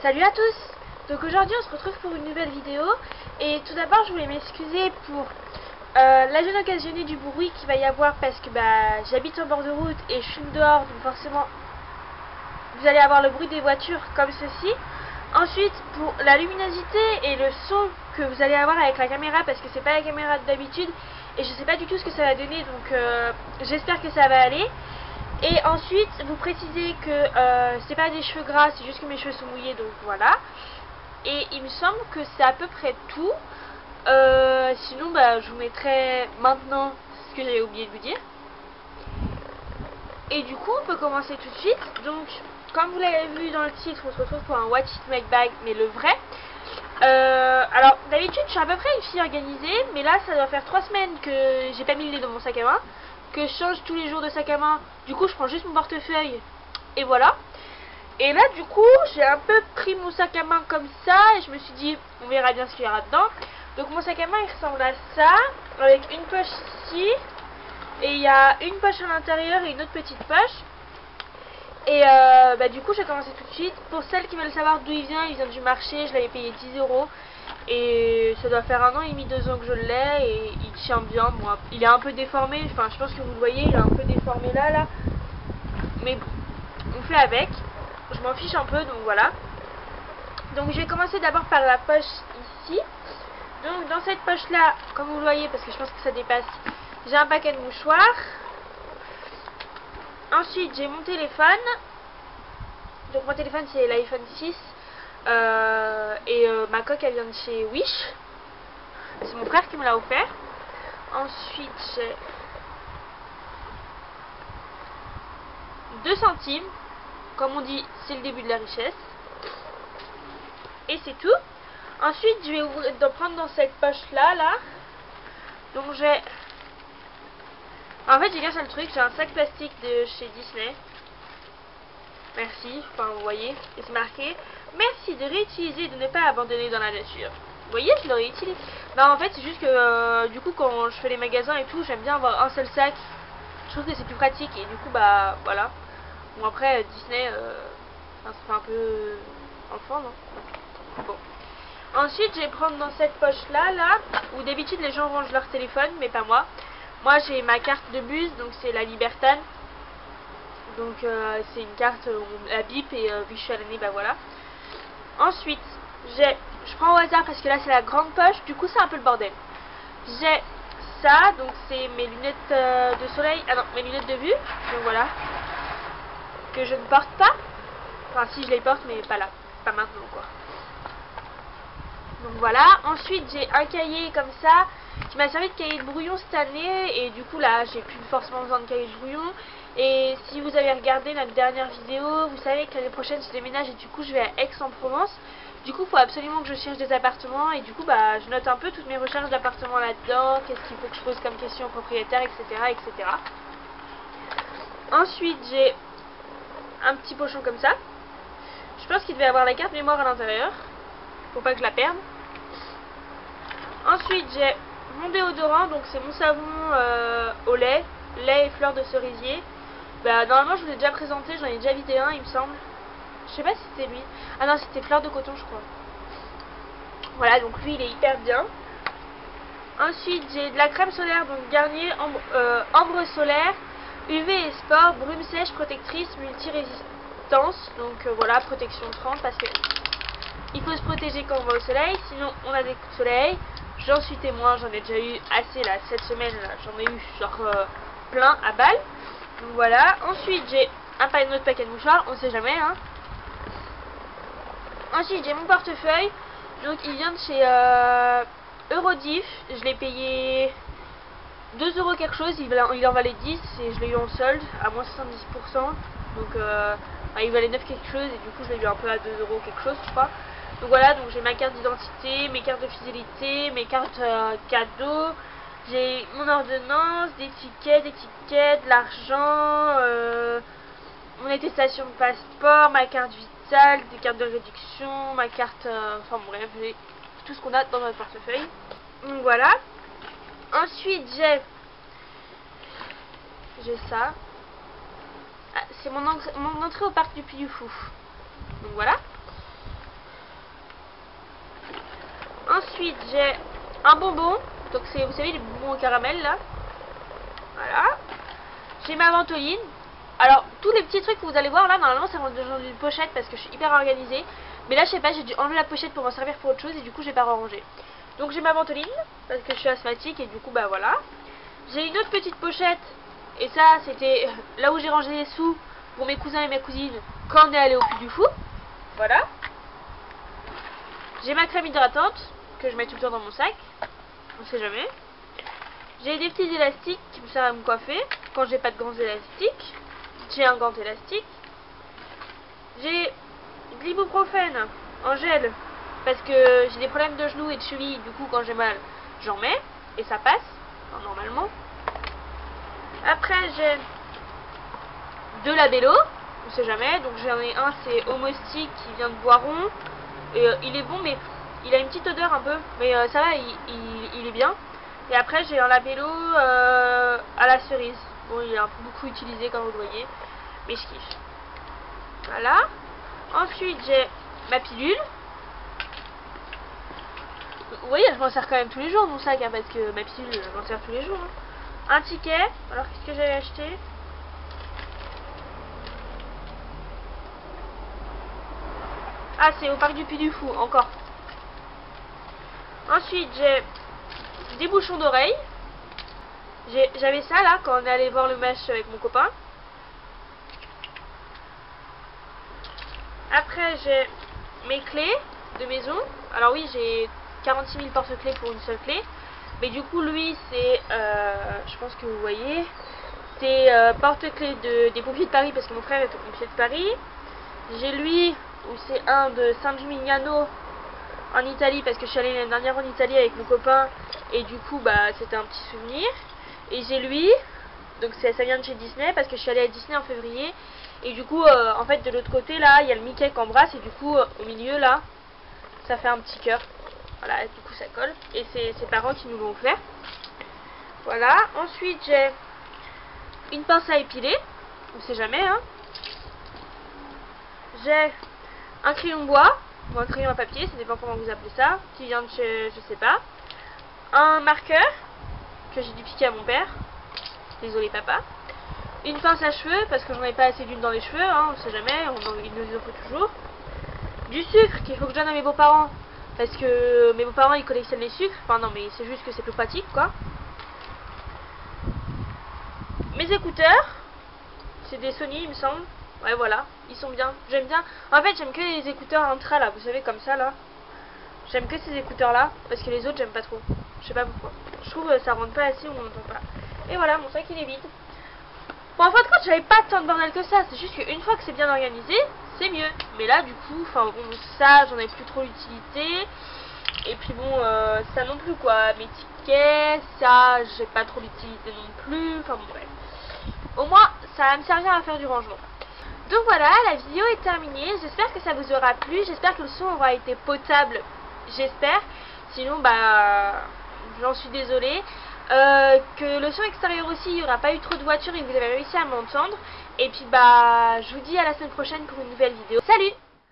Salut à tous. Donc aujourd'hui on se retrouve pour une nouvelle vidéo. Et tout d'abord je voulais m'excuser pour la gêne occasionnée du bruit qu'il va y avoir, parce que j'habite en bord de route et je fume dehors, donc forcément vous allez avoir le bruit des voitures comme ceci. Ensuite, pour la luminosité et le son que vous allez avoir avec la caméra, parce que c'est pas la caméra d'habitude et je sais pas du tout ce que ça va donner, donc j'espère que ça va aller. Et ensuite, vous précisez que c'est pas des cheveux gras, c'est juste que mes cheveux sont mouillés, donc voilà. Et il me semble que c'est à peu près tout. Sinon, je vous mettrai maintenant ce que j'avais oublié de vous dire. Et du coup, on peut commencer tout de suite. Donc, comme vous l'avez vu dans le titre, on se retrouve pour un What It Make Bag, mais le vrai. Alors, d'habitude, je suis à peu près une fille organisée, mais là, ça doit faire 3 semaines que j'ai pas mis le nez dans mon sac à main, que je change tous les jours de sac à main. Du coup, je prends juste mon portefeuille, et voilà. Et là, du coup, j'ai un peu pris mon sac à main comme ça, et je me suis dit, on verra bien ce qu'il y aura dedans. Donc, mon sac à main, il ressemble à ça, avec une poche ici, et il y a une poche à l'intérieur et une autre petite poche. Et du coup, je vais commencer tout de suite. Pour celles qui veulent savoir d'où il vient du marché. Je l'avais payé 10 €. Et ça doit faire 1 an et demi, 2 ans que je l'ai. Et il tient bien. Moi, il est un peu déformé. Enfin, je pense que vous le voyez, il est un peu déformé là. Mais bon, on fait avec. Je m'en fiche un peu, donc voilà. Donc, je vais commencer d'abord par la poche ici. Donc, dans cette poche-là, comme vous le voyez, parce que je pense que ça dépasse, j'ai un paquet de mouchoirs. Ensuite, j'ai mon téléphone. Donc mon téléphone, c'est l'iPhone 6. Ma coque, elle vient de chez Wish. C'est mon frère qui me l'a offert. Ensuite, j'ai 2 centimes. Comme on dit, c'est le début de la richesse. Et c'est tout. Ensuite, je vais prendre dans cette poche-là, Donc j'ai... En fait, j'ai qu'un seul truc, j'ai un sac plastique de chez Disney. Merci, enfin vous voyez, et c'est marqué merci de réutiliser et de ne pas abandonner dans la nature. Vous voyez, je le réutilise. En fait, c'est juste que du coup, quand je fais les magasins et tout, j'aime bien avoir un seul sac. Je trouve que c'est plus pratique et du coup, voilà. Bon, après, Disney, ça fait un peu enfant, non? Bon. Ensuite, je vais prendre dans cette poche-là, où d'habitude les gens rangent leur téléphone, mais pas moi. Moi, j'ai ma carte de bus, donc c'est la Libertad. Donc c'est une carte, on la bip et vu que je suis à l'année, voilà. Ensuite, je prends au hasard parce que là c'est la grande poche, du coup c'est un peu le bordel. J'ai ça, donc c'est mes lunettes de soleil, mes lunettes de vue, donc voilà, que je ne porte pas. Enfin si, je les porte, mais pas là, pas maintenant quoi. Donc voilà. Ensuite j'ai un cahier comme ça, qui m'a servi de cahier de brouillon cette année, et du coup là j'ai plus forcément besoin de cahier de brouillon. Et si vous avez regardé notre dernière vidéo, vous savez que l'année prochaine je déménage et du coup je vais à Aix-en-Provence. Du coup il faut absolument que je cherche des appartements et du coup je note un peu toutes mes recherches d'appartements là-dedans, qu'est-ce qu'il faut que je pose comme question au propriétaire, etc. etc. Ensuite j'ai un petit pochon comme ça. Je pense qu'il devait avoir la carte mémoire à l'intérieur, faut pas que je la perde. Ensuite j'ai mon déodorant, donc c'est mon savon au lait et fleurs de cerisier. Normalement je vous l'ai déjà présenté, j'en ai déjà vidé un il me semble. Je sais pas si c'était lui. Ah non, c'était fleur de coton je crois. Voilà, donc lui il est hyper bien. Ensuite j'ai de la crème solaire, donc Garnier ambre solaire, UV et sport, brume sèche, protectrice, multi-résistance. Donc voilà, protection 30 parce que il faut se protéger quand on va au soleil, sinon on a des coups de soleil. J'en suis témoin, j'en ai déjà eu assez là, cette semaine là, j'en ai eu genre plein à balles. Donc voilà. Ensuite j'ai un autre paquet de mouchoirs, on sait jamais hein. Ensuite j'ai mon portefeuille, donc il vient de chez Eurodif. Je l'ai payé 2 € quelque chose, il en valait 10 et je l'ai eu en solde à moins 70%. Donc il valait 9 quelque chose et du coup je l'ai eu un peu à 2 € quelque chose je crois. Donc voilà, donc j'ai ma carte d'identité, mes cartes de fidélité, mes cartes cadeaux. J'ai mon ordonnance, des tickets, de l'argent, mon attestation de passeport, ma carte vitale, des cartes de réduction, ma carte... enfin bref, j'ai tout ce qu'on a dans notre portefeuille. Donc voilà. Ensuite j'ai ça. Ah, c'est mon entrée au parc du Puy du Fou. Donc voilà. Ensuite, j'ai un bonbon. Donc c'est, vous savez, les bonbons au caramel là. Voilà. J'ai ma ventoline. Alors, tous les petits trucs que vous allez voir là, normalement, c'est dans une pochette parce que je suis hyper organisée. Mais là, je sais pas, j'ai dû enlever la pochette pour m'en servir pour autre chose et du coup, j'ai pas rangé. Donc, j'ai ma ventoline parce que je suis asthmatique et du coup, bah voilà. J'ai une autre petite pochette et ça, c'était là où j'ai rangé les sous pour mes cousins et mes cousines quand on est allé au Puy du Fou. Voilà. J'ai ma crème hydratante que je mets tout le temps dans mon sac. On sait jamais. J'ai des petits élastiques qui me servent à me coiffer quand j'ai pas de gants élastiques. J'ai un gant élastique. J'ai de l'ibuprofène en gel parce que j'ai des problèmes de genoux et de cheville. Du coup, quand j'ai mal, j'en mets et ça passe, enfin, normalement. Après, j'ai de la Bello, on sait jamais. Donc j'en ai un, c'est Homostick qui vient de Boiron. Et il est bon, mais il a une petite odeur un peu. Mais ça va, il est bien. Et après, j'ai un labello à la cerise. Bon, il est un peu beaucoup utilisé, comme vous le voyez. Mais je kiffe. Voilà. Ensuite, j'ai ma pilule. Vous voyez, je m'en sers quand même tous les jours, mon sac, hein, parce que ma pilule, je m'en sers tous les jours. Hein. Un ticket. Alors, qu'est-ce que j'avais acheté? Ah, c'est au parc du Puy du Fou, encore. Ensuite, j'ai des bouchons d'oreille. J'avais ça là quand on est allé voir le match avec mon copain. Après, j'ai mes clés de maison. Alors oui, j'ai 46 000 porte-clés pour une seule clé. Mais du coup, lui, c'est, je pense que vous voyez, c'est porte-clés des pompiers de Paris parce que mon frère est au pompier de Paris. J'ai lui, ou c'est un de San Gimignano en Italie parce que je suis allée l'année dernière en Italie avec mon copain et du coup, bah, c'était un petit souvenir. Et j'ai lui, donc ça vient de chez Disney parce que je suis allée à Disney en février. Et du coup, en fait, de l'autre côté, là, il y a le Mickey qui embrasse. Et du coup, au milieu, là, ça fait un petit cœur. Voilà, et du coup, ça colle. Et c'est ses parents qui nous l'ont offert. Voilà. Ensuite, j'ai une pince à épiler. On sait jamais, hein. J'ai un crayon bois. Ou un crayon à papier, ça dépend comment vous appelez ça. Qui vient de chez, je sais pas. Un marqueur que j'ai dû piquer à mon père. Désolé, papa. Une pince à cheveux, parce que j'en ai pas assez d'une dans les cheveux, hein, on sait jamais, il nous en faut toujours. Du sucre qu'il faut que je donne à mes beaux-parents, parce que mes beaux-parents ils collectionnent les sucres, enfin non mais c'est juste que c'est plus pratique quoi. Mes écouteurs, c'est des Sony il me semble, ouais voilà, ils sont bien, j'aime bien. En fait j'aime que les écouteurs intra là, vous savez comme ça là. J'aime que ces écouteurs là, parce que les autres j'aime pas trop, je sais pas pourquoi. Je trouve que ça rentre pas assez ou on n'entend pas. Et voilà, mon sac il est vide. Bon, en fin de compte, j'avais pas tant de bordel que ça. C'est juste qu'une fois que c'est bien organisé, c'est mieux. Mais là, du coup, enfin bon, ça, j'en ai plus trop l'utilité. Et puis bon, ça non plus quoi. Mes tickets, ça, j'ai pas trop l'utilité non plus. Enfin bon, bref. Au moins, ça va me servir à faire du rangement. Donc voilà, la vidéo est terminée. J'espère que ça vous aura plu. J'espère que le son aura été potable. J'espère. Sinon, bah, j'en suis désolée. Que le son extérieur aussi, il n'y aura pas eu trop de voitures et que vous avez réussi à m'entendre. Et puis bah, je vous dis à la semaine prochaine pour une nouvelle vidéo. Salut!